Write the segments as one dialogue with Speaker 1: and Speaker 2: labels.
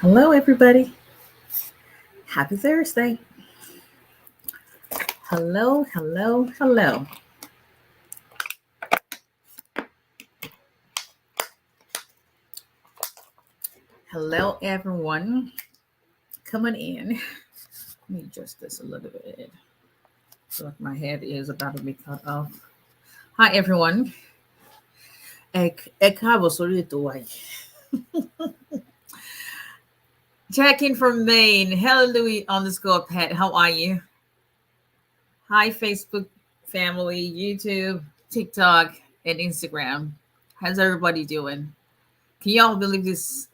Speaker 1: Hello, everybody. Happy Thursday. Hello, hello, hello. Hello, everyone. Coming in. Let me adjust this a little bit. So like my head is about to be cut off. Hi, everyone. Káàbọ̀ sórí ètò wa yìí. Checking from Maine. Hello, Louis_pet. How are you? Hi, Facebook family, YouTube, TikTok, and Instagram. How's everybody doing? Can y'all believe this?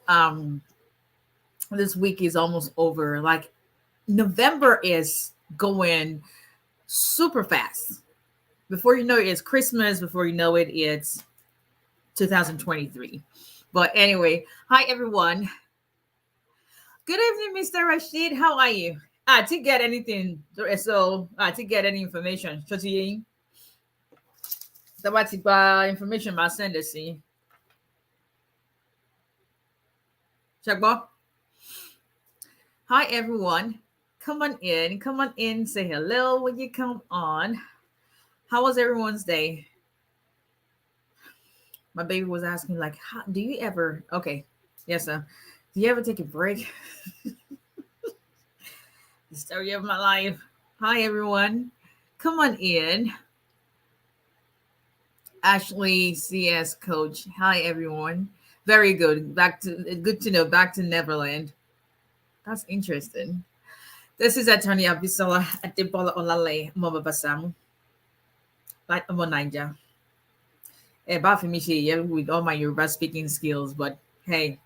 Speaker 1: This week is almost over. Like November is going super fast. Before you know it, it's Christmas. Before you know it, it's 2023. But anyway, hi everyone. Good evening, Mr. Rashid. How are you? To get anything, so to get any information, the information I send it to. Check box. Hi everyone. Come on in, say hello when you come on. How was everyone's day? My baby was asking, like, how do you ever, okay, yes, sir. Do you ever take a break? The story of my life. Hi everyone. Come on in. Ashley CS coach. Hi everyone. Very good. Good to know. Back to Neverland. That's interesting. This is Attorney Abisola Adebola Olale Mobabasamu. Like Omonanja. About for me with all my Yoruba speaking skills, but hey,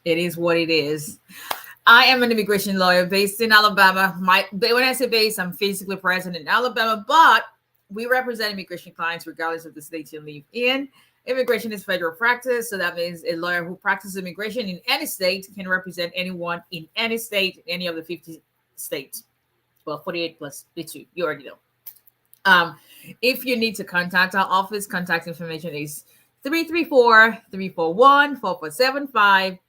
Speaker 1: it is what it is. I am an immigration lawyer based in Alabama. When I say based, I'm physically present in Alabama, but we represent immigration clients regardless of the state you live in. Immigration is federal practice, so that means a lawyer who practices immigration in any state can represent anyone in any state, any of the 50 states. Well, 48 plus the 2. You already know. If you need to contact our office, contact information is 334-341-4475.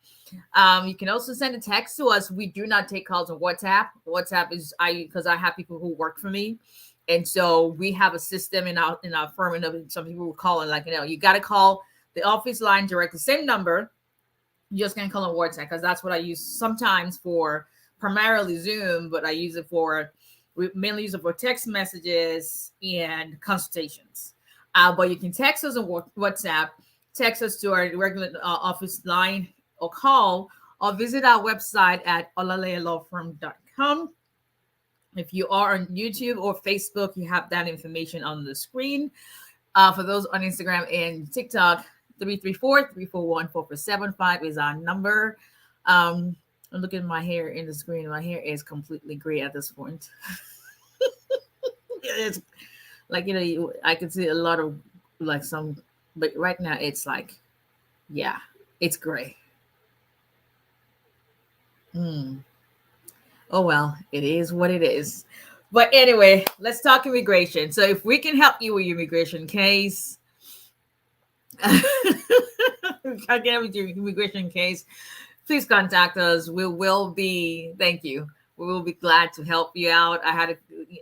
Speaker 1: You can also send a text to us. We do not take calls on WhatsApp. WhatsApp is because I have people who work for me. And so we have a system in our firm, and some people will call and you got to call the office line direct, the same number. You just can't call on WhatsApp because that's what I use sometimes for primarily Zoom, but we mainly use it for text messages and consultations. But you can text us on WhatsApp, text us to our regular office line or call, or visit our website at olalayalawfirm.com. If you are on YouTube or Facebook, you have that information on the screen. For those on Instagram and TikTok, 334-341-4475 is our number. I'm looking at my hair in the screen. My hair is completely gray at this point. It's like, I can see a lot of but right now it's like, yeah, it's gray. Oh, well, it is what it is. But anyway, let's talk immigration. So if we can help you with your immigration case, please contact us. We will be glad to help you out. I had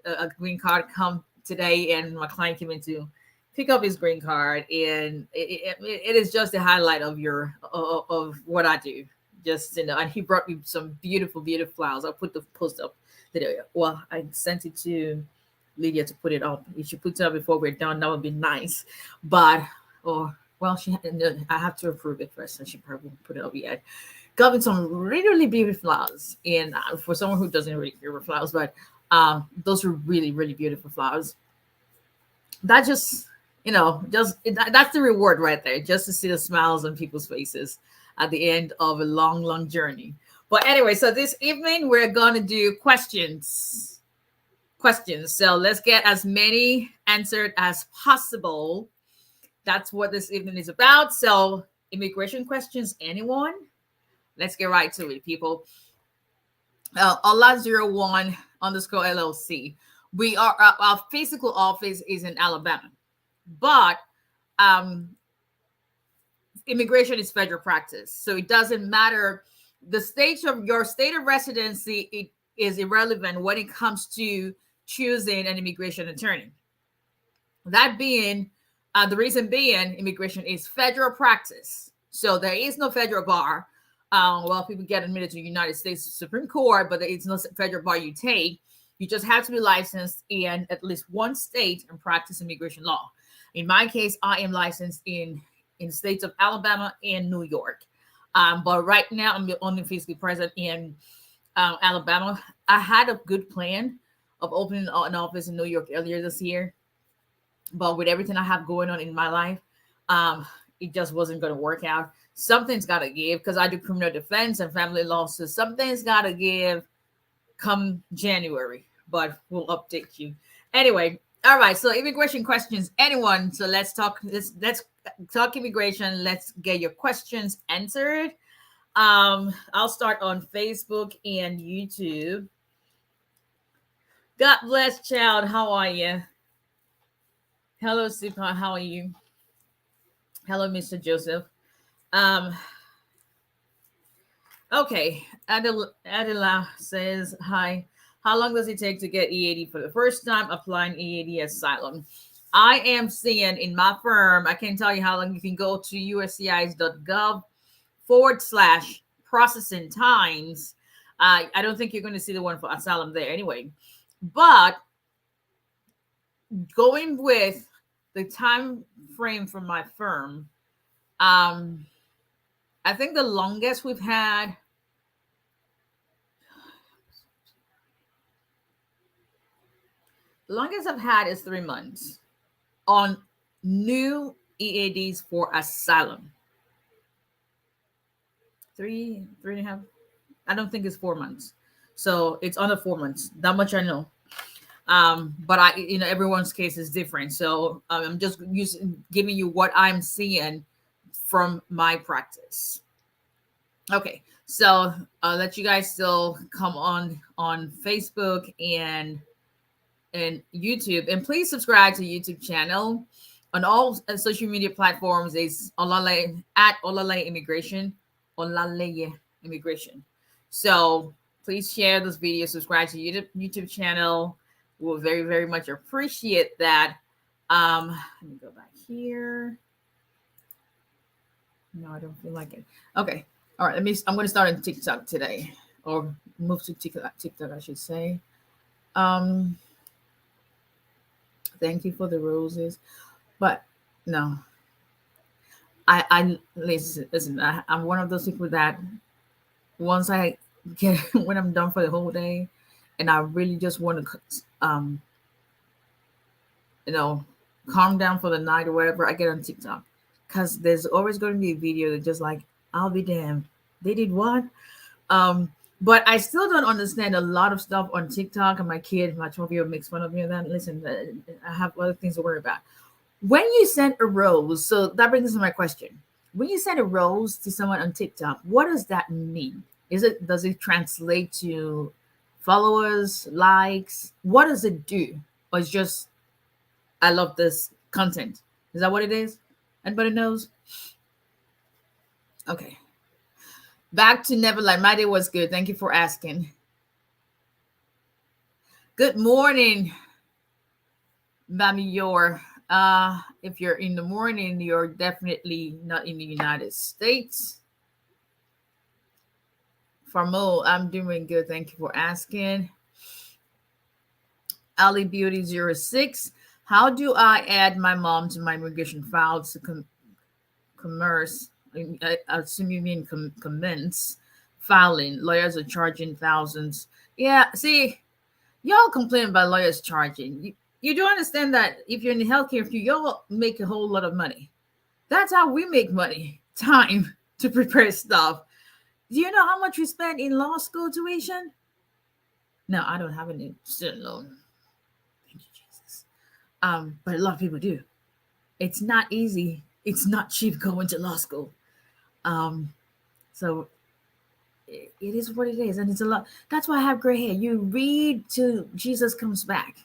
Speaker 1: a green card come today, and my client came in to pick up his green card, and it is just a highlight of what I do. And he brought me some beautiful beautiful flowers. I'll put the post up today. Well, I sent it to Lydia to put it up. If she puts it up before we're done, that would be nice. But I have to approve it first, so she probably put it up yet. Got me some really, really beautiful flowers, and for someone who doesn't really care about flowers, but those are really, really beautiful flowers. That that's the reward right there, just to see the smiles on people's faces at the end of a long, long journey. But anyway, so this evening we're going to do questions. So let's get as many answered as possible. That's what this evening is about. So immigration questions, anyone? Let's get right to it, people. Allah01 underscore LLC. We are our physical office is in Alabama, but immigration is federal practice, so it doesn't matter the state of your state of residency, it is irrelevant when it comes to choosing an immigration attorney. That being, the reason being, immigration is federal practice. So there is no federal bar. Well, people get admitted to the United States Supreme Court, but there is no federal bar you take. You just have to be licensed in at least one state and practice immigration law. In my case, I am licensed in states of Alabama and New York. But right now, I'm the only physically present in Alabama. I had a good plan of opening an office in New York earlier this year, but with everything I have going on in my life, it just wasn't going to work out. Something's got to give, because I do criminal defense and family law, so something's got to give come January, but we'll update you. Anyway, all right, so immigration questions, anyone? So let's talk immigration. Let's get your questions answered. I'll start on Facebook and YouTube. God bless, child. How are you? Hello, Sipa. How are you? Hello, Mr. Joseph. Okay. Adela says, hi. How long does it take to get EAD for the first time applying EAD asylum? I am seeing in my firm, I can tell you how long. You can go to uscis.gov/processing times. I don't think you're going to see the one for asylum there anyway. But going with the time frame from my firm, I think the longest we've had, the longest I've had is 3 months on new EADs for asylum. 3.5. I don't think it's 4 months. So it's under 4 months. That much I know. But everyone's case is different. So I'm just giving you what I'm seeing from my practice. Okay, so I'll let you guys still come on Facebook and YouTube, and please subscribe to YouTube channel on all social media platforms. Is Olale at Olale Immigration, Olale Immigration. So please share this video, subscribe to YouTube channel. We'll very, very much appreciate that. Let me go back here. No, I don't feel like it. Okay. All right. I'm going to start on TikTok today, or move to TikTok, I should say. Thank you for the roses. But no, I listen, I'm one of those people that once I get, when I'm done for the whole day and I really just want to, calm down for the night or whatever, I get on TikTok, because there's always going to be a video that just like, I'll be damned, they did what? But I still don't understand a lot of stuff on TikTok, and my 12-year-old makes fun of me and that. Listen, I have other things to worry about. When you send a rose, so that brings us to my question. When you send a rose to someone on TikTok, what does that mean? Does it translate to followers, likes? What does it do? Or it's just, I love this content? Is that what it is? Anybody knows? Okay. Back to Neverland. My day was good. Thank you for asking. Good morning, Bamiyor. If you're in the morning, you're definitely not in the United States. Farmo, I'm doing good. Thank you for asking. Ali Beauty 06. How do I add my mom to my immigration file to commerce? I assume you mean commence filing. Lawyers are charging thousands. Yeah, see, y'all complain about lawyers charging. You do understand that if you're in the healthcare field, y'all make a whole lot of money. That's how we make money. Time to prepare stuff. Do you know how much we spend in law school tuition? No, I don't have any student loan. Thank you, Jesus. But a lot of people do. It's not easy. It's not cheap going to law school. So it is what it is, and it's a lot. That's why I have gray hair. You read till Jesus comes back.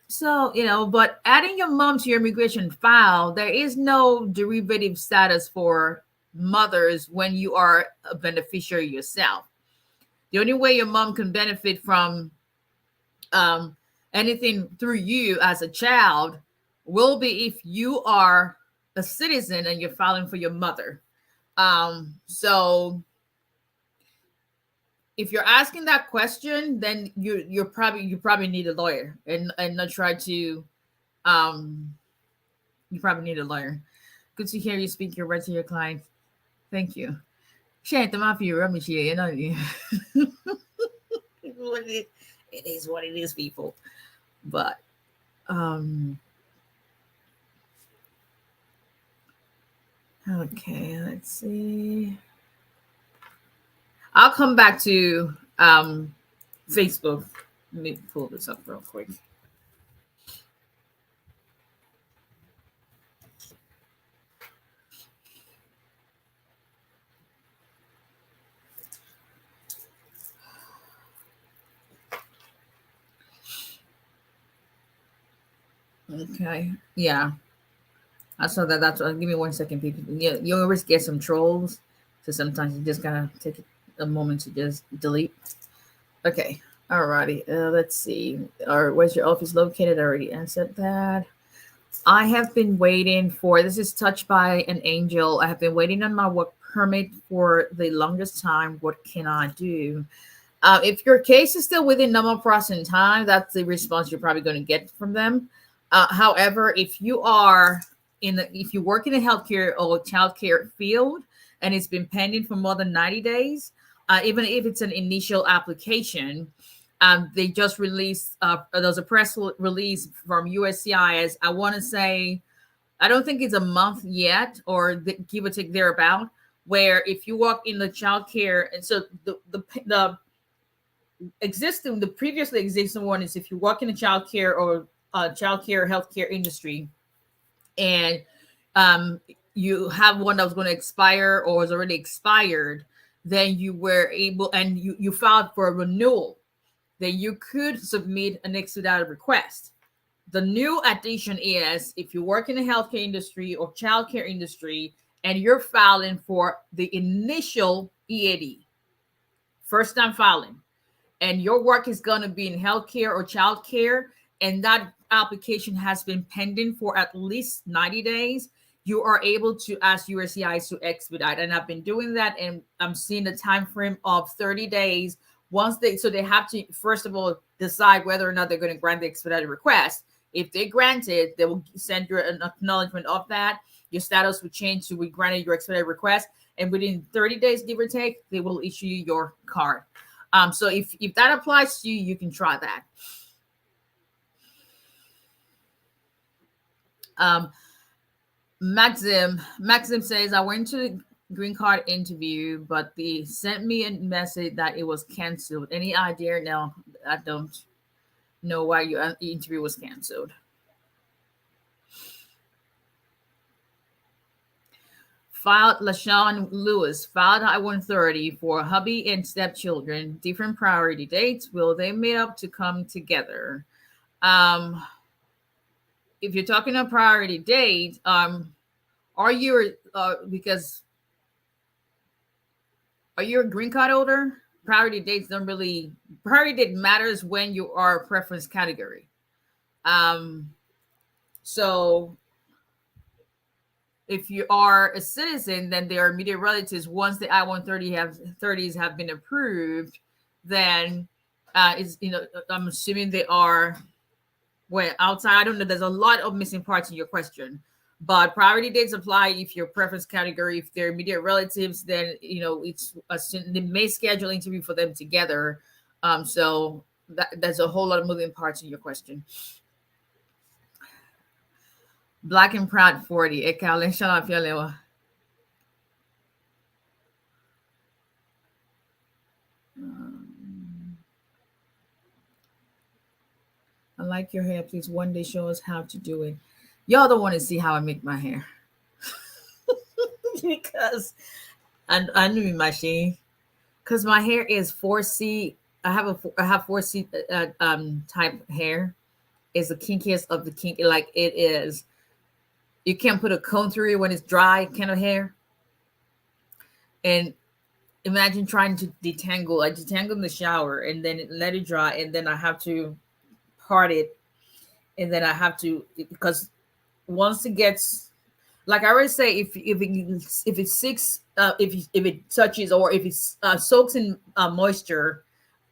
Speaker 1: So, but adding your mom to your immigration file, there is no derivative status for mothers when you are a beneficiary yourself. The only way your mom can benefit from anything through you as a child will be if you are a citizen and you're filing for your mother. So if you're asking that question, then you probably need a lawyer and not try to you probably need a lawyer. Good to hear you speak your right to your client. Thank you. It is what it is, people. But okay, let's see. I'll come back to Facebook. Let me pull this up real quick. Okay, yeah, I saw that. That's give me 1 second, people. You always get some trolls, so sometimes you just gotta take a moment to just delete. Okay, alrighty. Let's see. Where's your office located? I already answered that. I have been waiting for, this is Touched by an Angel. I have been waiting on my work permit for the longest time. What can I do? If your case is still within normal processing time, that's the response you're probably going to get from them. However, if you work in the healthcare or childcare field and it's been pending for more than 90 days, even if it's an initial application, they just released, there's a press release from USCIS. I want to say, I don't think it's a month yet, or give or take thereabout, where if you work in the childcare, and so the previously existing one is if you work in the childcare or childcare healthcare industry, and you have one that was going to expire or was already expired, then you were able, and you filed for a renewal, then you could submit an expedited request. The new addition is if you work in the healthcare industry or childcare industry and you're filing for the initial EAD, first time filing, and your work is going to be in healthcare or childcare, and that application has been pending for at least 90 days, you are able to ask USCIS to expedite. And I've been doing that, and I'm seeing a time frame of 30 days. So they have to, first of all, decide whether or not they're going to grant the expedited request. If they grant it, they will send you an acknowledgement of that. Your status will change to we granted your expedited request, and within 30 days, give or take, they will issue you your card. So if that applies to you, you can try that. Maxim says, I went to the green card interview, but they sent me a message that it was canceled. Any idea? No, I don't know why your interview was canceled. Filed LaShawn Lewis, filed I-130 for hubby and stepchildren. Different priority dates. Will they meet up to come together? If you're talking a priority date, are you because are you a green card holder? Priority dates don't really, priority date matters when you are a preference category. So if you are a citizen, then their immediate relatives, once the I-130s have been approved, then I'm assuming they are outside. I don't know. There's a lot of missing parts in your question, but priority dates apply if your preference category, if they're immediate relatives, then they may schedule interview for them together. So there's a whole lot of moving parts in your question. Black and Proud 40. I like your hair. Please one day show us how to do it. Y'all don't want to see how I make my hair. Because I knew my machine. Because my hair is 4C. I have 4C type hair. It's the kinkiest of the kinky. Like it is. You can't put a comb through it when it's dry kind of hair. And imagine trying to detangle. I detangle in the shower and then let it dry, and then I have to part it, and then I have to, because once it gets, like I always say, if it six if it touches, or if it soaks in moisture,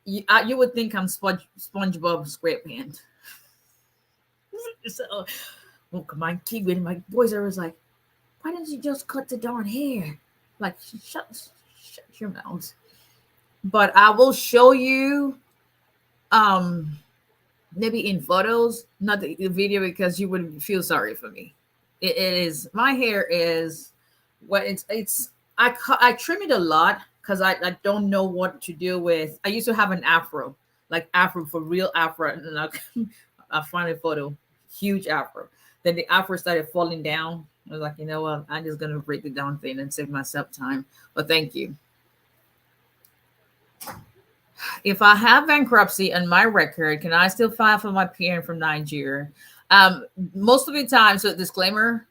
Speaker 1: you would think I'm SpongeBob SquarePants. So, oh, come on, keep it. My boys are always like, why didn't you just cut the darn hair? Like, shut your mouth. But I will show you, maybe in photos, not the video, because you would feel sorry for me. It is, my hair is, well, I trim it a lot because I don't know what to do with. I used to have an afro, like afro, for real afro, and I find a photo, huge afro. Then the afro started falling down. I was like, you know what, I'm just gonna break it down thing and save myself time. But thank you. If I have bankruptcy on my record, can I still file for my parent from Nigeria? Most of the time, so disclaimer,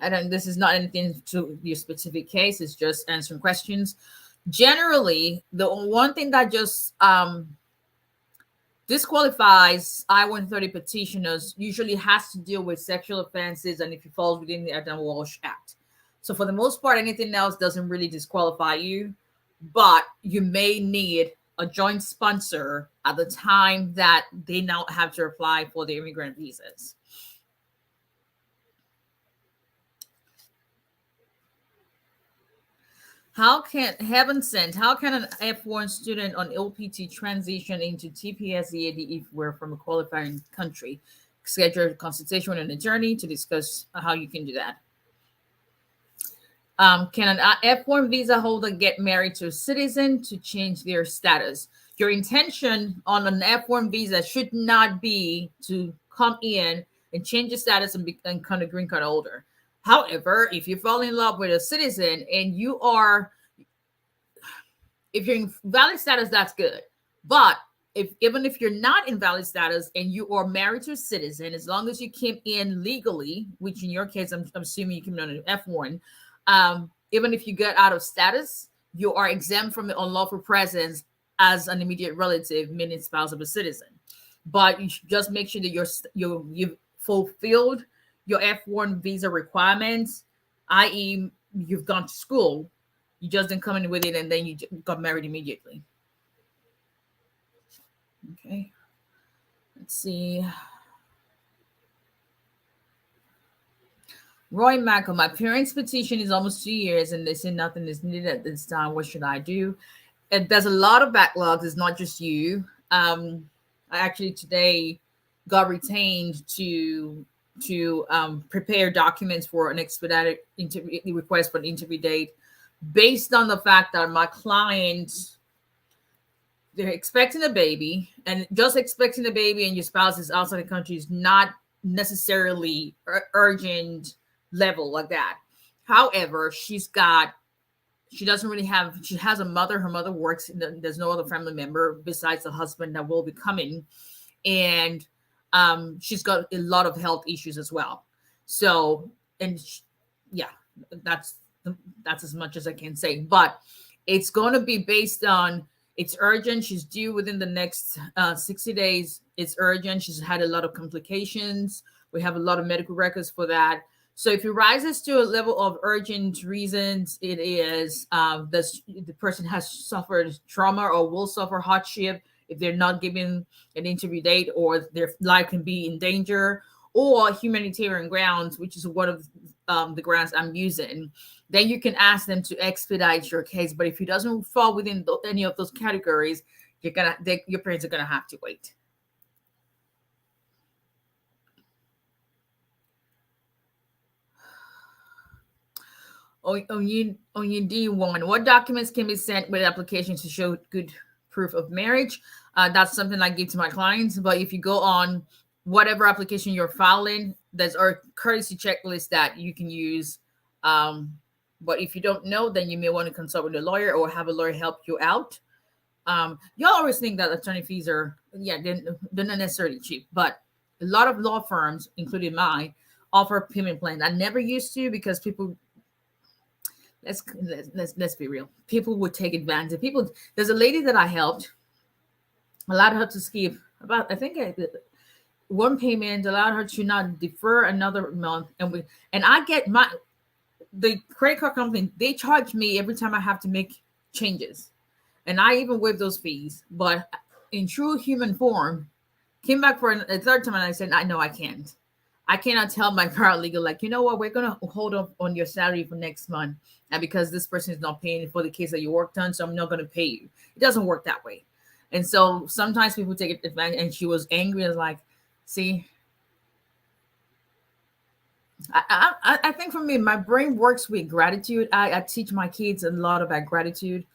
Speaker 1: this is not anything to your specific case, it's just answering questions. Generally, the one thing that just disqualifies I-130 petitioners usually has to deal with sexual offenses, and if it falls within the Adam Walsh Act. So for the most part, anything else doesn't really disqualify you, but you may need a joint sponsor at the time that they now have to apply for the immigrant visas. How can an F1 student on OPT transition into TPS-EAD if we're from a qualifying country? Schedule a consultation with an attorney to discuss how you can do that. Can an F1 visa holder get married to a citizen to change their status? Your intention on an F1 visa should not be to come in and change your status and become a green card holder. However, if you fall in love with a citizen and if you're in valid status, that's good. But even if you're not in valid status and you are married to a citizen, as long as you came in legally, which in your case, I'm assuming you came in on an F1, even if you get out of status, you are exempt from the unlawful presence as an immediate relative, meaning spouse of a citizen. But you should just make sure that you've fulfilled your F1 visa requirements, i.e., you've gone to school, you just didn't come in with it, and then you got married immediately. Okay, let's see. Roy Michael, my parents' petition is almost 2 years, and they say nothing is needed at this time. What should I do? And there's a lot of backlogs. It's not just you. I actually today got retained to prepare documents for an expedited interview request for an interview date, based on the fact that my client, they're expecting a baby, and just expecting a baby and your spouse is outside the country is not necessarily urgent level like that. However, she has a mother. Her mother works. There's no other family member besides the husband that will be coming. And she's got a lot of health issues as well. So, that's as much as I can say. But it's going to be based on, it's urgent. She's due within the next 60 days. It's urgent. She's had a lot of complications. We have a lot of medical records for that. So if it rises to a level of urgent reasons, it is the person has suffered trauma or will suffer hardship if they're not given an interview date, or their life can be in danger, or humanitarian grounds, which is one of the grounds I'm using. Then you can ask them to expedite your case. But if it doesn't fall within any of those categories, your parents are gonna have to wait. On your D1, what documents can be sent with applications to show good proof of marriage? That's something I give to my clients. But if you go on whatever application you're filing, there's a courtesy checklist that you can use. But if you don't know, then you may want to consult with a lawyer or have a lawyer help you out. Y'all always think that attorney fees are, they're not necessarily cheap, but a lot of law firms, including mine, offer payment plans. I never used to, because people let's be real. People would take advantage. People. There's a lady that I helped. Allowed her to skip about, I think, one payment, allowed her to not defer another month, and I get the credit card company, they charge me every time I have to make changes, and I even waive those fees. But in true human form, came back for a third time, and I said, I know I can't. I cannot tell my paralegal, like, you know what, we're gonna hold up on your salary for next month, and because this person is not paying for the case that you worked on, so I'm not gonna pay you. It doesn't work that way. And so sometimes people take advantage, and she was angry, as like, see, I think for me, my brain works with gratitude. I teach my kids a lot about gratitude,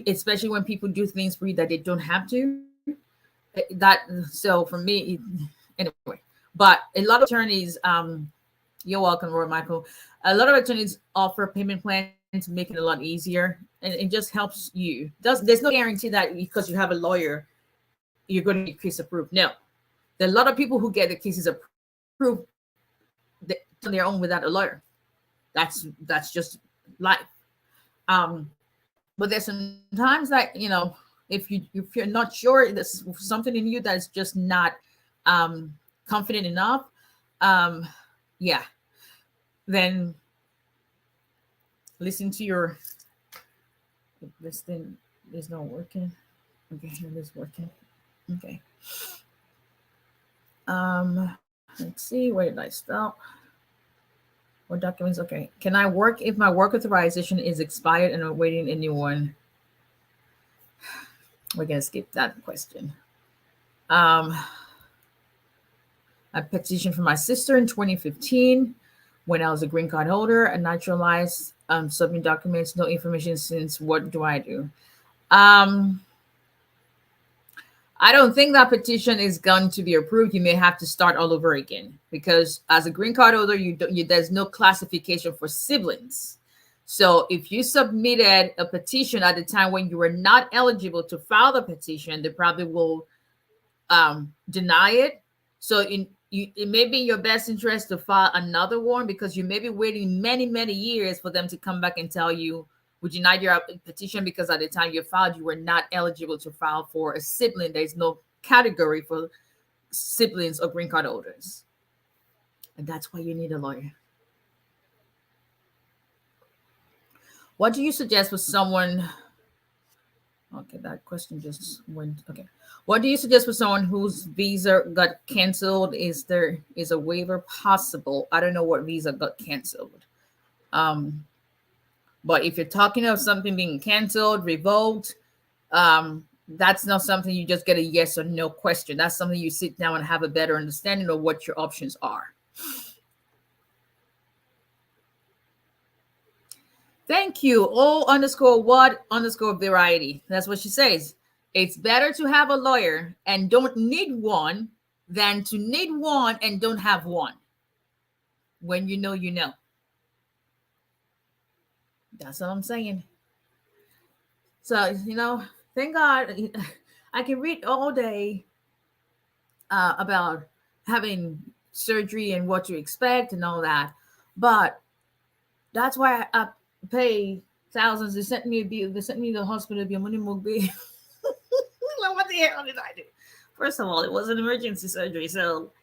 Speaker 1: especially when people do things for you that they don't have to. So for me, anyway. But a lot of attorneys, you're welcome, Roy Michael. A lot of attorneys offer payment plans to make it a lot easier, and it just helps you. There's no guarantee that because you have a lawyer, you're going to get case approved. No, there are a lot of people who get the cases approved on their own without a lawyer. That's just life. But there's sometimes that, if you're not sure, there's something in you that's just not confident enough, yeah, then listen to your. This thing is not working. Okay, here it is working. Okay. Let's see, where did I stop? What documents? Okay. Can I work if my work authorization is expired and I'm awaiting a new one? We're gonna skip that question. I petitioned for my sister in 2015 when I was a green card holder, a naturalized, submit documents, no information since. What do I do? I don't think that petition is going to be approved. You may have to start all over again, because as a green card holder, there's no classification for siblings. So if you submitted a petition at the time when you were not eligible to file the petition, they probably will deny it. So it may be in your best interest to file another one, because you may be waiting many, many years for them to come back and tell you, we denied your petition because at the time you filed, you were not eligible to file for a sibling. There's no category for siblings or green card holders. And that's why you need a lawyer. What do you suggest for someone? Okay, that question just went. Okay. What do you suggest for someone whose visa got canceled? Is a waiver possible? I don't know what visa got canceled. But if you're talking of something being canceled, revoked, that's not something you just get a yes or no question. That's something you sit down and have a better understanding of what your options are. Thank you. O_what_variety. That's what she says. It's better to have a lawyer and don't need one than to need one and don't have one. When you know, you know. That's what I'm saying. So, thank God I can read all day about having surgery and what to expect and all that. But that's why I pay thousands. They sent me to the hospital to be a money mugbe. What the hell did I do? First of all, it was an emergency surgery. So,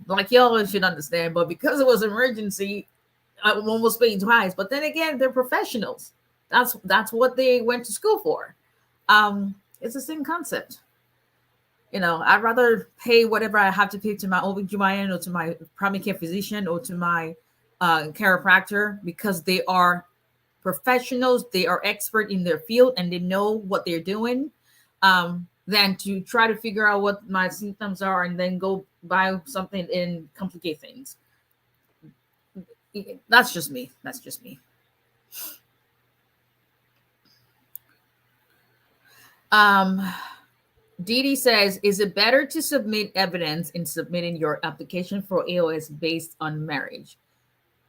Speaker 1: like y'all should understand. But because it was emergency, I'm almost paying twice. But then again, they're professionals. That's what they went to school for. It's the same concept. I'd rather pay whatever I have to pay to my OB/GYN or to my primary care physician or to my chiropractor, because they are professionals. They are expert in their field and they know what they're doing, than to try to figure out what my symptoms are and then go buy something and complicate things. That's just me. Dee says, is it better to submit evidence in submitting your application for AOS based on marriage?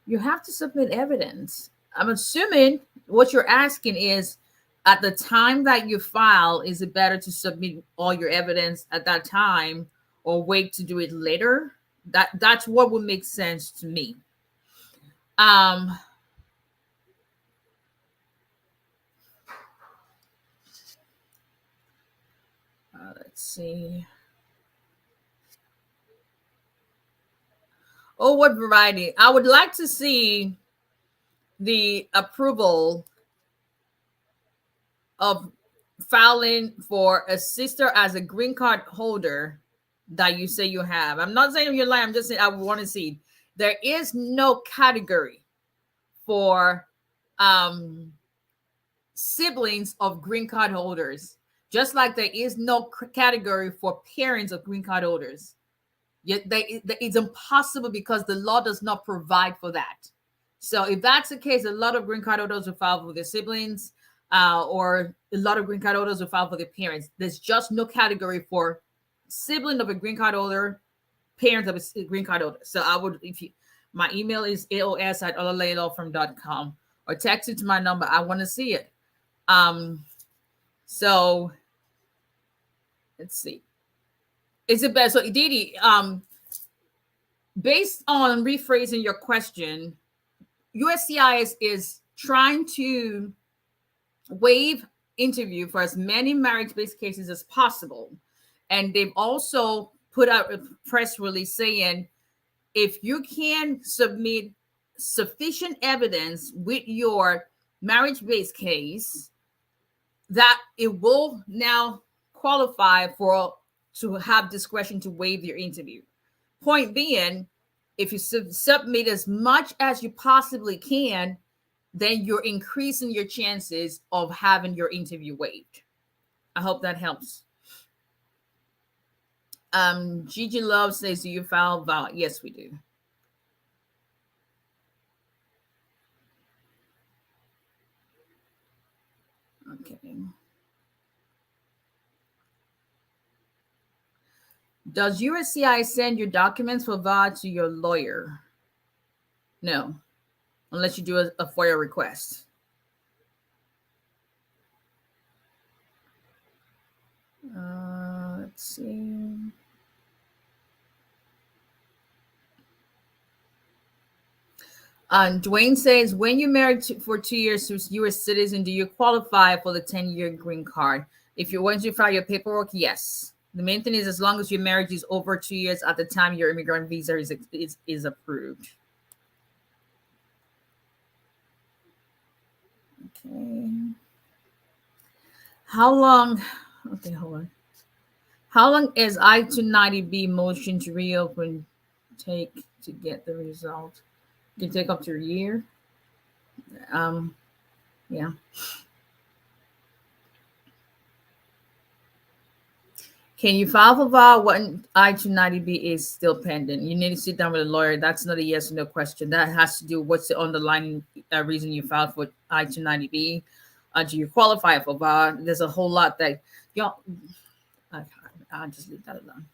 Speaker 1: You have to submit evidence. I'm assuming what you're asking is, at the time that you file, is it better to submit all your evidence at that time or wait to do it later? That's what would make sense to me. Um, let's see. Oh, what variety? I would like to see the approval of filing for a sister as a green card holder that you say you have. I'm not saying you're lying. I'm just saying I want to see. There is no category for siblings of green card holders, just like there is no category for parents of green card holders. Yet it's impossible because the law does not provide for that. So if that's the case, a lot of green card holders will file for their siblings, or a lot of green card holders will file for their parents. There's just no category for sibling of a green card holder, parents of a green card holder. So I would, if you, my email is aos@olalayelawfirm.com, or text it to my number. I want to see it. So let's see. Is it best? So Didi, based on rephrasing your question, USCIS is trying to waive interview for as many marriage-based cases as possible. And they've also put out a press release saying, if you can submit sufficient evidence with your marriage-based case, that it will now qualify for to have discretion to waive your interview. Point being, if you submit as much as you possibly can, then you're increasing your chances of having your interview waived. I hope that helps. Gigi Love says, do you file vow? Yes, we do. Okay. Does USCI send your documents for VA to your lawyer? No, unless you do a FOIA request. Let's see. Dwayne says, when you married for 2 years to a U.S. citizen, do you qualify for the 10-year green card? If you want to file your paperwork, yes. The main thing is, as long as your marriage is over 2 years at the time your immigrant visa is approved. Okay. How long? Okay, hold on. How long is I-290B motion to reopen take to get the result? It can take up to a year. Yeah. Can you file for VA when I-290B is still pending? You need to sit down with a lawyer. That's not a yes or no question. That has to do with what's the underlying reason you filed for I-290B. Do you qualify for VA? There's a whole lot that y'all. I'll just leave that alone.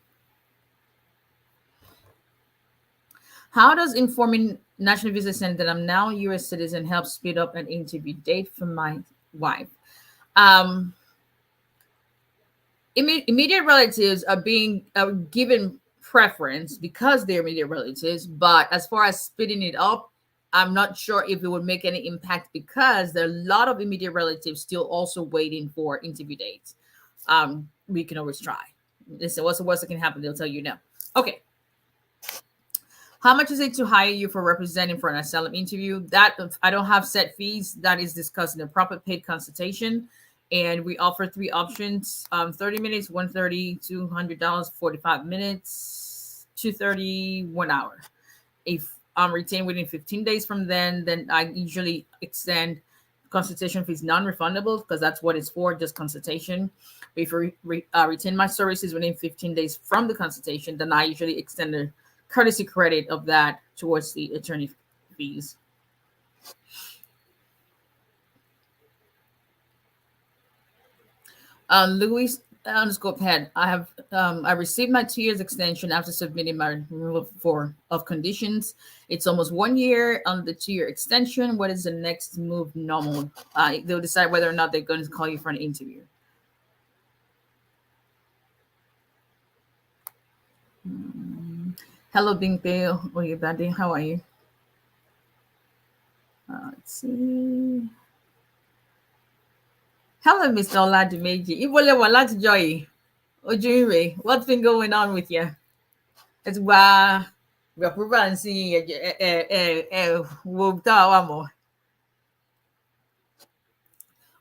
Speaker 1: How does informing National Visa Center that I'm now a U.S. citizen help speed up an interview date for my wife? Immediate relatives are being given preference because they're immediate relatives. But as far as speeding it up, I'm not sure if it would make any impact because there are a lot of immediate relatives still also waiting for interview dates. We can always try. Listen, what's the worst that can happen? They'll tell you no. Okay. How much is it to hire you for representing for an asylum interview? That I don't have set fees. That is discussed in a proper paid consultation. And we offer 3 options: 30 minutes, $130, $200, 45 minutes, $230, 1 hour. If I'm retained within 15 days from then I usually extend consultation fees non-refundable because that's what it's for, just consultation. If you retain my services within 15 days from the consultation, then I usually extend a courtesy credit of that towards the attorney fees. Louis _Pet, I received my 2 years extension after submitting my removal of conditions. It's almost 1 year on the 2 year extension. What is the next move normal? They'll decide whether or not they're going to call you for an interview. Hello, Bing Bill. How are you? Let's see. Hello, Mr. Oladimeji. Ibole Walati Joy. Ojure, what's been going on with you? It's why we're and see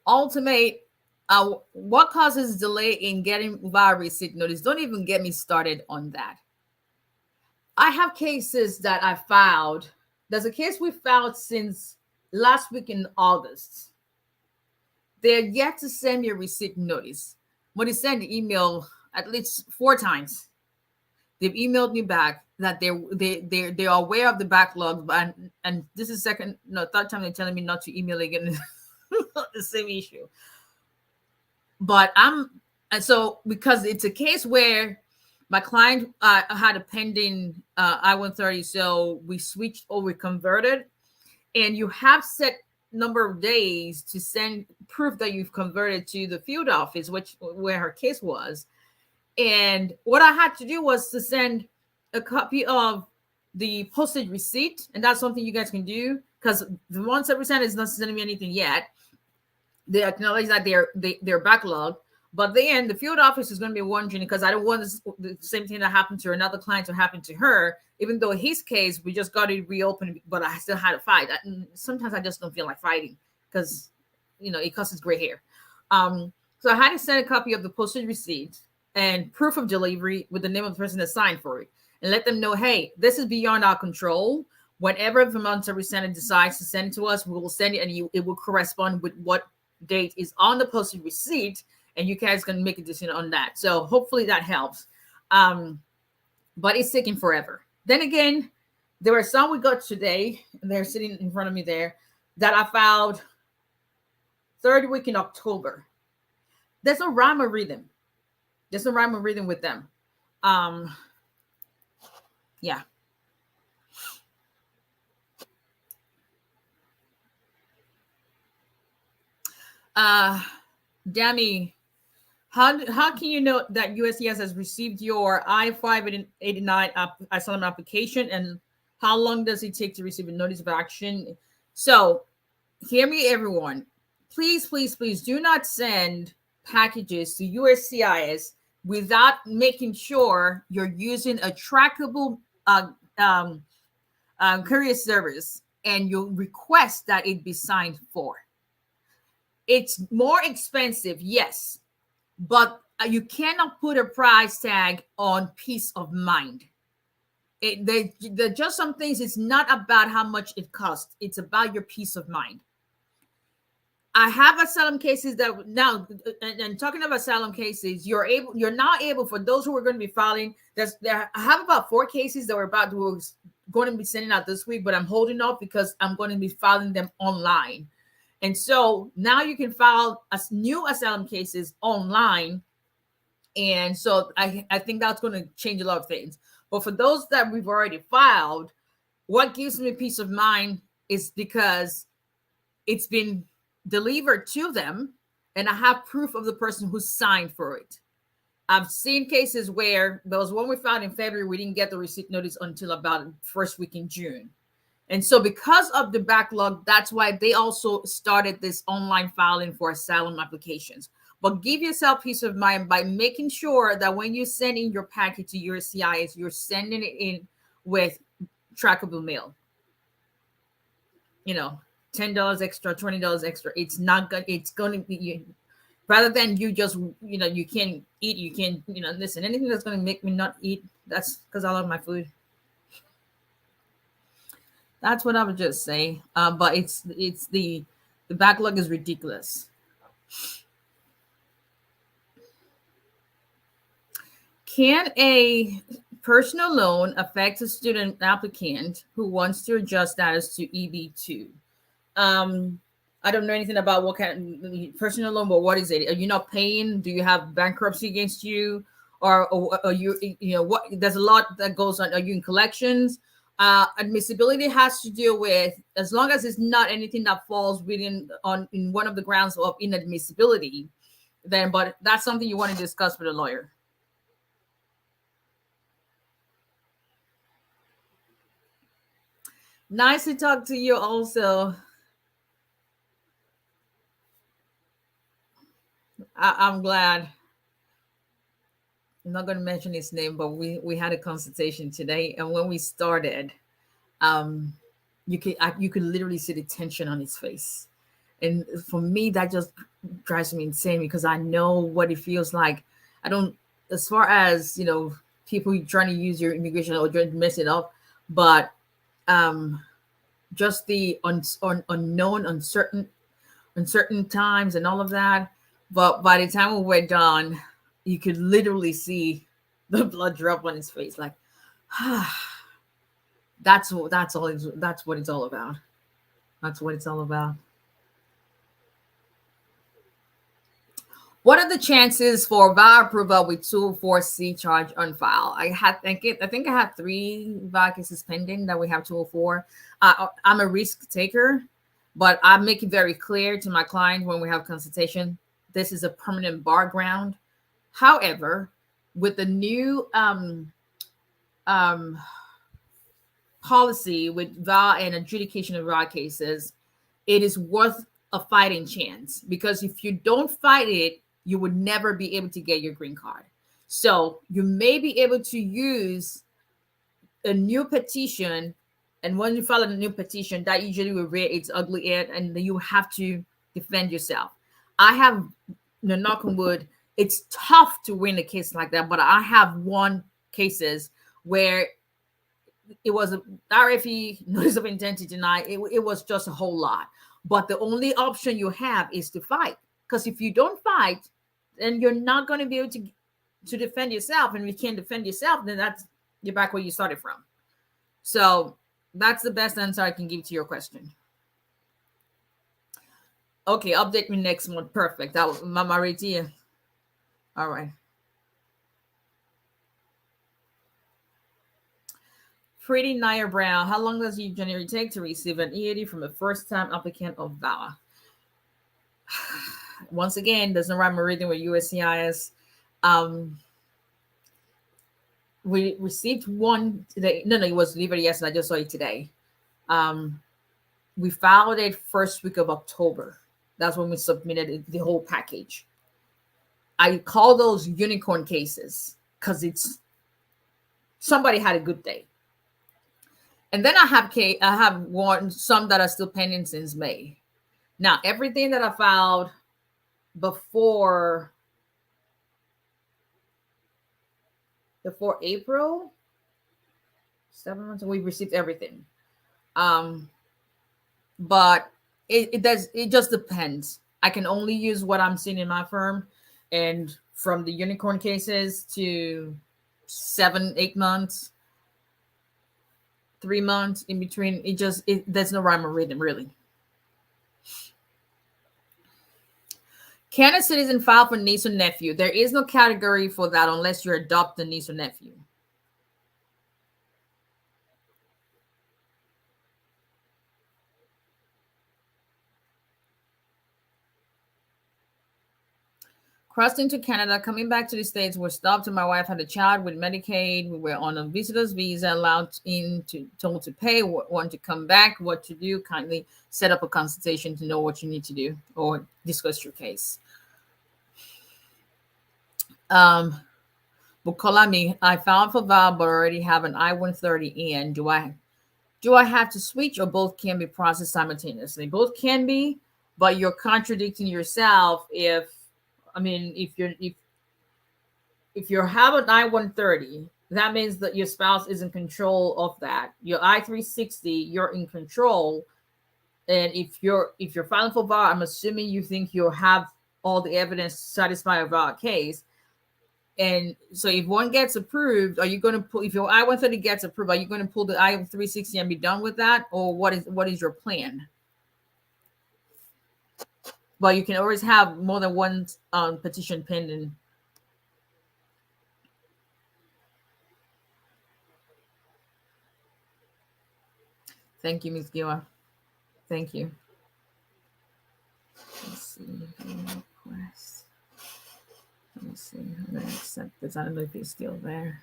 Speaker 1: ultimate. What causes delay in getting VAR receipt notice? Don't even get me started on that. I have cases that I filed. There's a case we filed since last week in August. They're yet to send me a receipt notice. When they send the email at least 4 times, they've emailed me back that they're aware of the backlog, and this is third time they're telling me not to email again. The same issue. But and so because it's a case where my client had a pending I-130, so we switched or we converted, and you have set number of days to send proof that you've converted to the field office, where her case was. And what I had to do was to send a copy of the postage receipt, and that's something you guys can do, because the 1% is not sending me anything yet. They acknowledge that they're backlogged, but then the field office is going to be wondering, because I don't want the same thing that happened to another client to happen to her. Even though his case, we just got it reopened, but I still had to fight. Sometimes I just don't feel like fighting because, it causes gray hair. So I had to send a copy of the postage receipt and proof of delivery with the name of the person that signed for it, and let them know, hey, this is beyond our control. Whenever the monetary center decides to send it to us, we will send it, and it will correspond with what date is on the postage receipt, and you guys can make a decision on that. So hopefully that helps. But it's taking forever. Then again, there were some we got today, and they're sitting in front of me there, that I filed third week in October. There's no rhyme or rhythm. There's no rhyme or rhythm with them. Yeah. Dami, how can you know that USCIS has received your I-589 asylum application, and how long does it take to receive a notice of action? So hear me, everyone. Please, please, please do not send packages to USCIS without making sure you're using a trackable courier service, and you request that it be signed for. It's more expensive, yes, but you cannot put a price tag on peace of mind. There just some things. It's not about how much it costs. It's about your peace of mind. I have asylum cases that now, and talking about asylum cases, you're now able, for those who are going to be filing, I have about 4 cases that we're going to be sending out this week, but I'm holding off because I'm going to be filing them online. And so now you can file new asylum cases online. And so I think that's going to change a lot of things. But for those that we've already filed, what gives me peace of mind is because it's been delivered to them, and I have proof of the person who signed for it. I've seen cases where there was one we filed in February. We didn't get the receipt notice until about first week in June. And so because of the backlog, that's why they also started this online filing for asylum applications. But give yourself peace of mind by making sure that when you send in your package to your CIS, you're sending it in with trackable mail. $10 extra, $20 extra. It's not good. It's going to be, rather than you just, you can't eat, you can't, listen, anything that's going to make me not eat, that's because I love my food. That's what I would just say. But it's the backlog is ridiculous. Can a personal loan affect a student applicant who wants to adjust status to EB2? I don't know anything about what kind of personal loan, but what is it? Are you not paying? Do you have bankruptcy against you? Or are you, what? There's a lot that goes on. Are you in collections? Admissibility has to deal with, as long as it's not anything that falls in one of the grounds of inadmissibility, then, but that's something you want to discuss with a lawyer. Nice to talk to you also. I'm glad. I'm not going to mention his name, but we had a consultation today, and when we started, um, you could literally see the tension on his face, and for me, that just drives me insane because I know what it feels like. I don't, as far as people trying to use your immigration or trying to mess it up, but um, just the unknown, uncertain times and all of that. But by the time we were done, you could literally see the blood drop on his face. Like, that's what it's all about. That's what it's all about. What are the chances for VAR approval with 204C charge on file? I think I have 3 VAR cases pending that we have 204. I'm a risk taker, but I make it very clear to my client when we have consultation, this is a permanent bar ground. However, with the new policy with VAR and adjudication of VAR cases, it is worth a fighting chance, because if you don't fight it, you would never be able to get your green card. So you may be able to use a new petition, and when you file a new petition, that usually will rear its ugly head, and then you have to defend yourself. I have, knock on wood, it's tough to win a case like that, but I have won cases where it was a RFE, notice of intent to deny. It was just a whole lot. But the only option you have is to fight, because if you don't fight, then you're not going to be able to defend yourself. And if you can't defend yourself, then you're back where you started from. So that's the best answer I can give to your question. Okay, update me next month. Perfect. That was Mama Retia. All right. Pretty Naya Brown, how long does it generally take to receive an EAD from a first-time applicant of VAWA? Once again, there's no rhyme or reason with USCIS. We received one today. No, it was delivered yesterday. I just saw it today. We filed it first week of October. That's when we submitted the whole package. I call those unicorn cases because it's somebody had a good day. And then I have some that are still pending since May. Now, everything that I filed before April, 7 months, we received everything. But it just depends. I can only use what I'm seeing in my firm, and from the unicorn cases to 7-8 months, 3 months in between, there's no rhyme or rhythm, really. Can a citizen file for niece or nephew? There is no category for that unless you adopt a niece or nephew. Crossed into Canada, coming back to the States, we're stopped and my wife had a child with Medicaid. We were on a visitor's visa, told to pay, want to come back, what to do. Kindly set up a consultation to know what you need to do or discuss your case. Bukolami, I filed for VAL but already have an I-130 in. Do I have to switch, or both can be processed simultaneously? Both can be, but you're contradicting yourself if you have an I-130, that means that your spouse is in control of that. Your I-360, you're in control. And if you're filing for VAR, I'm assuming you think you'll have all the evidence to satisfy a VAR case. And so if one gets approved, are you going to pull, if your I-130 gets approved, are you going to pull the I-360 and be done with that? Or what is your plan? But you can always have more than one petition pending. Thank you, Ms. Gila. Thank you. Let's see. Request. Let me see. I'm going to accept this. I don't know if it's still there.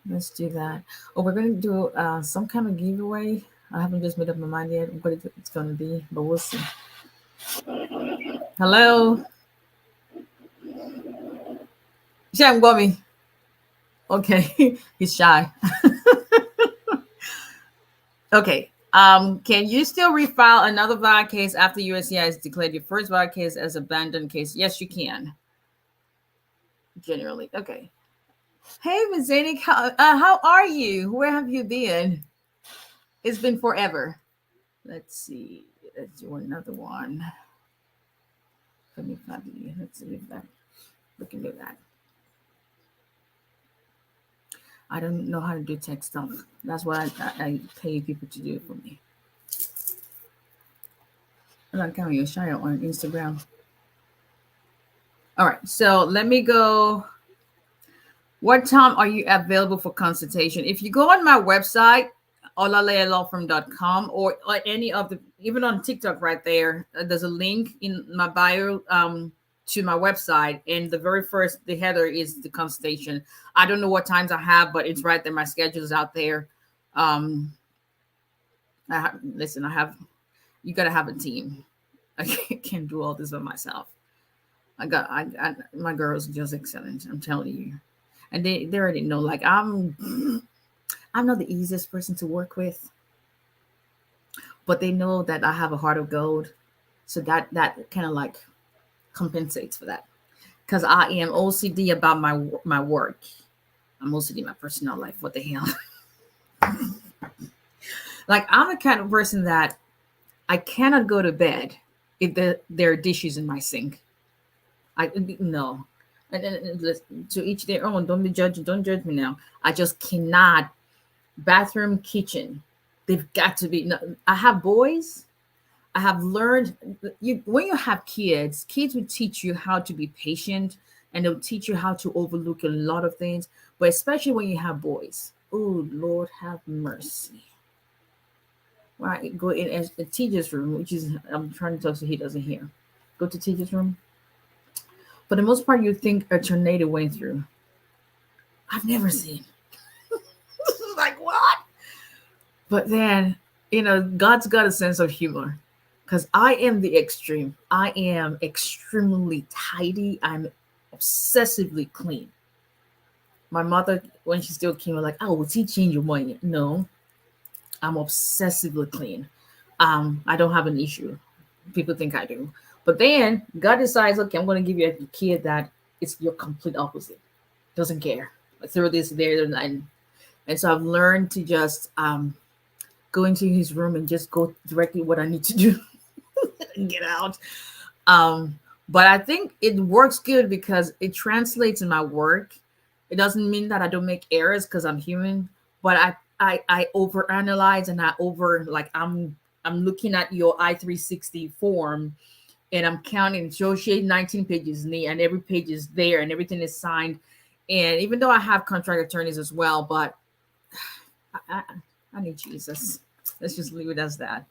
Speaker 1: Let's do that. Oh, we're going to do some kind of giveaway. I haven't just made up my mind yet what it's going to be, but we'll see. Hello. 𝒊𝒎𝒎🊂 Okay, he's shy. Okay. Can you still refile another VAD case after USCI has declared your first VAD case as abandoned case? Yes, you can. Generally. Okay. Hey, Ms. Zanik, how are you? Where have you been? It's been forever. Let's see. Let's do another one. Let's see if that we can do that. I don't know how to do tech stuff. That's why I pay people to do it for me. I'm not counting your share on Instagram. All right, so let me go. What time are you available for consultation? If you go on my website, olalealawfirm.com, or any of the, even on TikTok right there, there's a link in my bio to my website, and the very first, the header is the consultation. I don't know what times I have, but it's right there. My schedule is out there. Listen, you got to have a team. I can't do all this by myself. My girls are just excellent. I'm telling you, and they already know. Like I'm not the easiest person to work with, but they know that I have a heart of gold, so that kind of like compensates for that. Because I am OCD about my work. I'm OCD in my personal life. What the hell? Like I'm the kind of person that I cannot go to bed if there are dishes in my sink. No. And to each their own. Don't judge me now. I just cannot. Bathroom, kitchen, they've got to be. No, I have boys. I have learned when you have kids will teach you how to be patient, and they'll teach you how to overlook a lot of things. But especially when you have boys, oh Lord, have mercy. Right, go in as the teacher's room, which is I'm trying to talk so he doesn't hear. Go to teacher's room. For the most part, you think a tornado went through. I've never seen. Like what? But then, God's got a sense of humor, because I am the extreme. I am extremely tidy. I'm obsessively clean. My mother, when she still came, was like, "Oh, will he change your mind?" No, I'm obsessively clean. I don't have an issue. People think I do. But then God decides, okay, I'm going to give you a kid that is your complete opposite. Doesn't care. I throw this there and so I've learned to just go into his room and just go directly what I need to do and get out. But I think it works good because it translates in my work. It doesn't mean that I don't make errors because I'm human, but I overanalyze and I'm looking at your I-360 form and I'm counting, negotiate 19 pages and every page is there and everything is signed. And even though I have contract attorneys as well, but I need Jesus. Let's just leave it as that.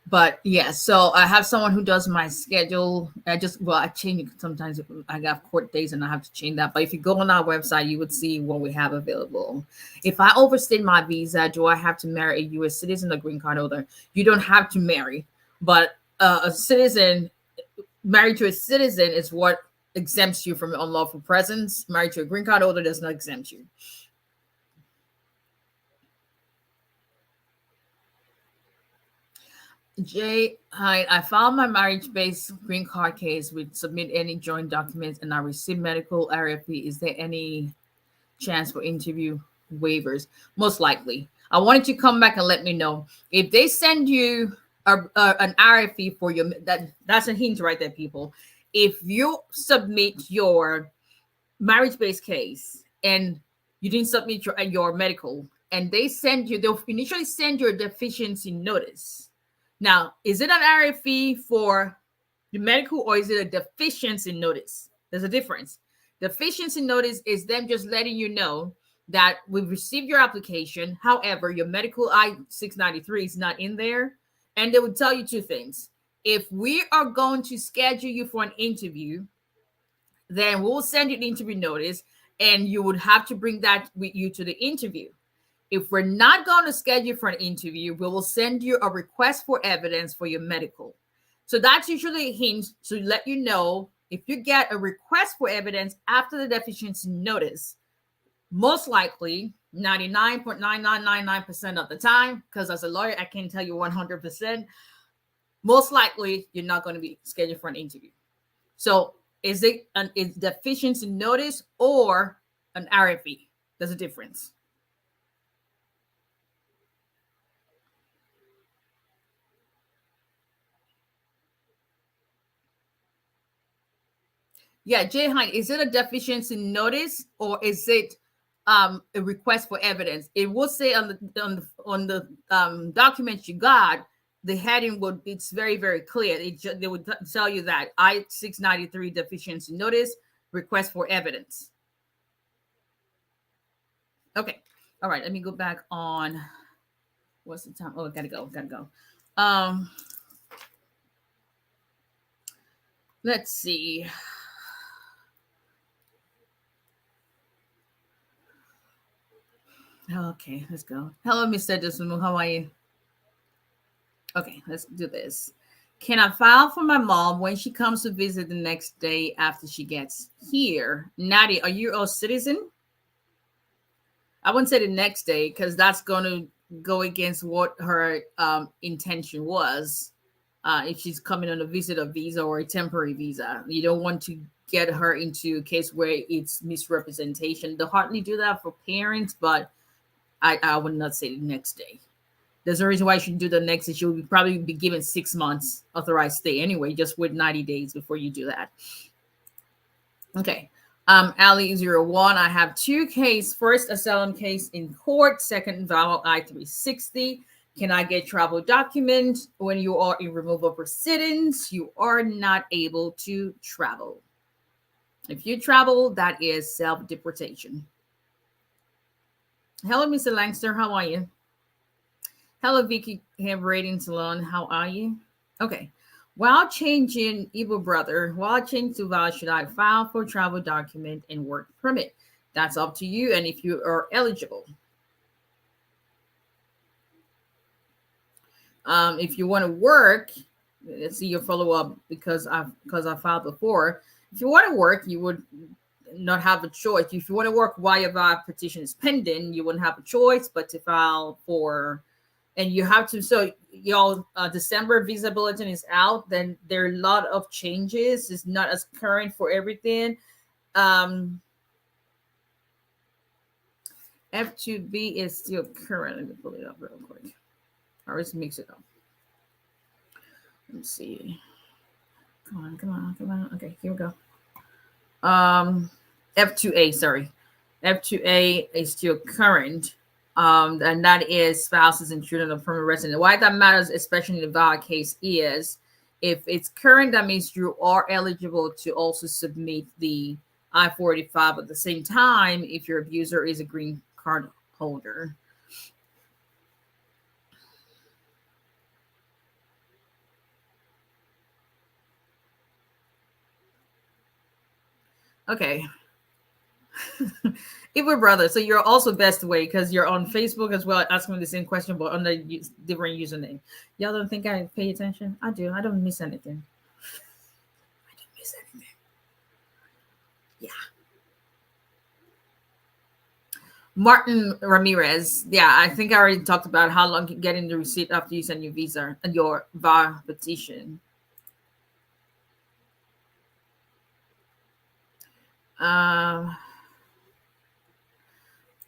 Speaker 1: But yeah, so I have someone who does my schedule. I change it sometimes. I got court days and I have to change that. But if you go on our website, you would see what we have available. If I overstay my visa, do I have to marry a U.S. citizen or green card holder? You don't have to marry, but a citizen married to a citizen is what exempts you from unlawful presence. Married to a green card holder does not exempt you. Jay, hi. I filed my marriage-based green card case. Would submit any joint documents, and I received medical RFP. Is there any chance for interview waivers? Most likely. I wanted to come back and let me know if they send you an RFP for your. That's a hint right there, people. If you submit your marriage-based case and you didn't submit your medical, and they'll initially send you a deficiency notice. Now, is it an RFP for the medical or is it a deficiency notice? There's a difference. Deficiency notice is them just letting you know that we've received your application. However, your medical I-693 is not in there. And they would tell you two things. If we are going to schedule you for an interview, then we'll send you the interview notice and you would have to bring that with you to the interview. If we're not going to schedule for an interview, we will send you a request for evidence for your medical. So that's usually a hint to let you know if you get a request for evidence after the deficiency notice, most likely 99.9999% of the time, because as a lawyer, I can't tell you 100%, most likely you're not going to be scheduled for an interview. So is it a deficiency notice or an RFE? There's a difference. Yeah, Jay Hine, is it a deficiency notice or is it a request for evidence? It will say on the document you got, the heading would, it's very, very clear. They would tell you that I-693 deficiency notice, request for evidence. Okay. All right. Let me go back on. What's the time? Oh, gotta go. Let's see. Okay, let's go. Hello, Mr. Desunu. How are you? Okay, let's do this. Can I file for my mom when she comes to visit the next day after she gets here? Natty, are you a citizen? I wouldn't say the next day because that's going to go against what her intention was. If she's coming on a visitor visa or a temporary visa, you don't want to get her into a case where it's misrepresentation. They'll hardly do that for parents, but I would not say the next day. There's a reason why you should do the next day. She'll probably be given 6 months authorized stay anyway, just with 90 days before you do that. Okay. Ali01, I have 2 cases. First, asylum case in court. Second, VAWA I-360. Can I get travel document? When you are in removal proceedings, you are not able to travel. If you travel, that is self-deportation. Hello, Mr. Langster. How are you? Hello, Vicky Rating Salon. How are you? Okay. While changing Igbo brother, while I change to VAWA, should I file for travel document and work permit? That's up to you and if you are eligible. If you want to work, let's see your follow-up because I filed before. If you want to work, you would not have a choice. If you want to work while your VAWA petition is pending, you wouldn't have a choice but to file for, and you have to, so y'all, December visa bulletin is out, then there are a lot of changes. It's not as current for everything. F2B is still current. Let me pull it up real quick. Or let's mix it up. Let's see. Come on. Okay, here we go. F2A, sorry. F2A is still current. And that is spouses and children of permanent resident. Why that matters, especially in the VAWA case, is if it's current, that means you are eligible to also submit the I-485 at the same time if your abuser is a green card holder. Okay. Igbo brother, so you're also best way because you're on Facebook as well, asking me the same question, but under different username. Y'all don't think I pay attention? I do. I don't miss anything. Yeah. Martin Ramirez. Yeah, I think I already talked about how long getting the receipt after you send your visa and your VAWA petition.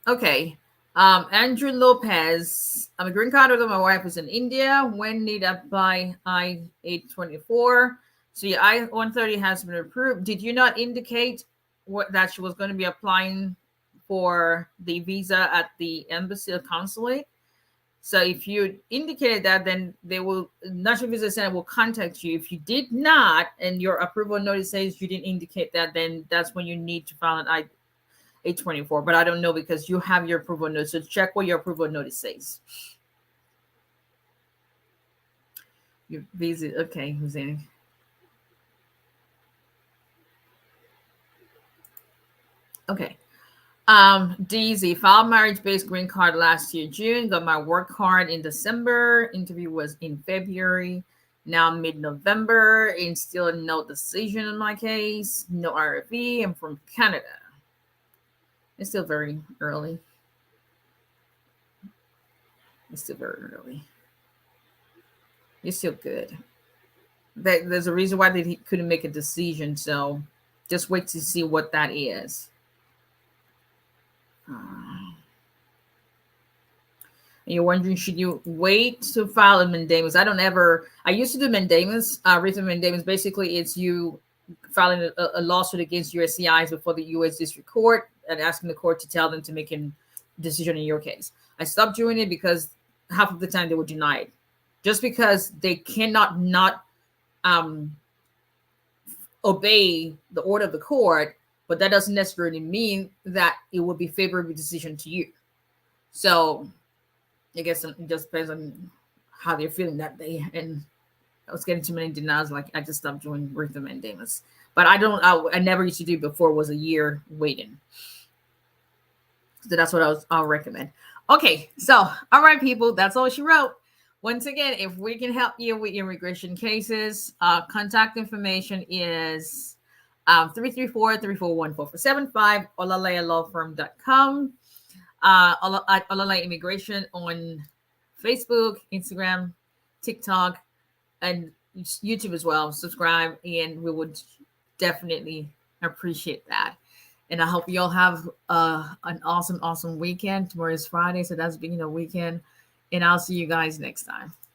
Speaker 1: Okay. Andrew Lopez. I'm a green card holder. My wife is in India. When need I apply I-824? So your I-130 has been approved. Did you not indicate that she was going to be applying for the visa at the embassy or consulate? So if you indicated that, then they will, National Visa Center will contact you. If you did not, and your approval notice says you didn't indicate that, then that's when you need to file an I-824. But I don't know because you have your approval notice. So check what your approval notice says. Your visa, okay, Jose. Okay. DZ, filed marriage-based green card last year, June. Got my work card in December. Interview was in February. Now mid-November and still no decision in my case. No RFE. I'm from Canada. It's still very early. It's still very early. It's still good. There's a reason why he couldn't make a decision. So just wait to see what that is. And you're wondering, should you wait to file a mandamus? I used to do mandamus. Written mandamus, basically, it's you filing a lawsuit against your SCIs before the U.S. District Court and asking the court to tell them to make a decision in your case. I stopped doing it because half of the time they were denied. Just because they cannot not obey the order of the court, but that doesn't necessarily mean that it will be favorable decision to you. So I guess it just depends on how they're feeling that day. And I was getting too many denials. Like I just stopped doing writ of mandamus. But I never used to do before was a year waiting. So that's what I'll recommend. Okay, so all right, people, that's all she wrote. Once again, if we can help you with immigration cases, contact information is 334-341-4475, @olalayalawfirm.com, Olalaya Immigration on Facebook, Instagram, TikTok, and YouTube as well. Subscribe, and we would definitely appreciate that. And I hope you all have an awesome weekend. Tomorrow is Friday, so that's beginning of weekend. And I'll see you guys next time.